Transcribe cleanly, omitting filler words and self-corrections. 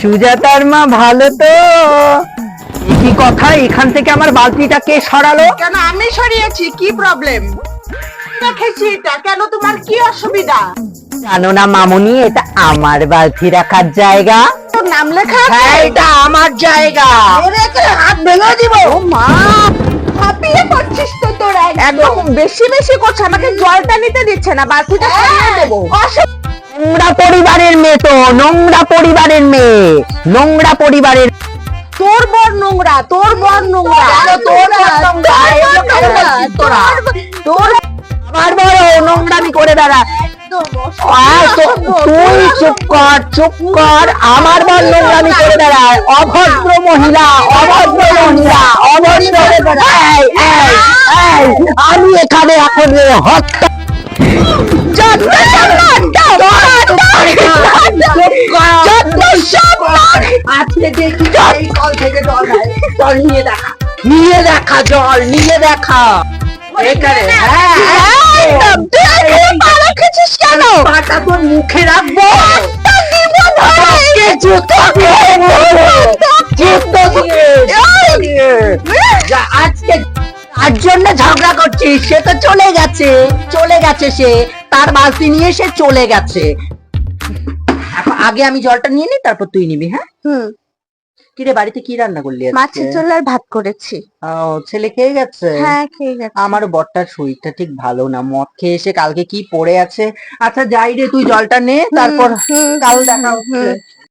সুজাতার মা ভালো তো? কি কথা, এখান থেকে আমার বালতিটা কে সরালো? কেন আমি সরিয়েছি? কি প্রবলেম? রেখেছি এটা, কেন তোমার কি অসুবিধা? জানো না মামুনি, এটা আমার বালতি রাখার জায়গা। তোর নাম লেখা আছে? হ্যাঁ, এটা আমার জায়গা। মেরে তোর হাত ভেঙে দিব। ও মা, হাঁপিয়ে পড়ছিস তো তোরা একদম বেশি বেশি করছে। আমাকে জলটা নিতে দিচ্ছে না, বালতিটা সরিয়ে দেবো। নোংরা পরিবারের মেয়ে তো, নোংরা পরিবারের মেয়ে, নোংরা পরিবারের। তোর বর নোংরা, তোর বর নোংরা। তোর বর নোংরা, এগুলো কেন বলছিস তোরা? তোর আমার বড় নোংরামি করে বেড়া। তুই চুপ কর, চুপ কর। আমার বর নোংরামি করে বেড়ায়, অভদ্র মহিলা, অভদ্র মহিলা, অভদ্র। এই, এই, এই, আমি এখানে এখন হত্যা। আজকে দেখি এই কল থেকে জল দেয়। জল নিয়ে দেখা, নিয়ে দেখা, জল নিয়ে দেখা। এখানে কেন পাটা তোর মুখে রাখবো? আজকে তার জন্য ঝগড়া করছিস? সে তো চলে গেছে, চলে গেছে, সে তার বালতি নিয়ে সে চলে গেছে। আগে আমি জলটা নিয়ে নি, তারপর তুই নিবি। হ্যাঁ, কিরে বাড়িতে কি রান্না করলি আজকে? মাছের ঝোল আর ভাত করেছি। ও, ছেলে খেয়ে গেছে? হ্যাঁ, খেয়ে গেছে। আমার বরটার শরীরটা ঠিক ভালো না, মদ খেয়ে এসে কালকে কি পড়ে আছে। আচ্ছা যাই রে, তুই জলটা নে, তারপর কাল দেখা হচ্ছে।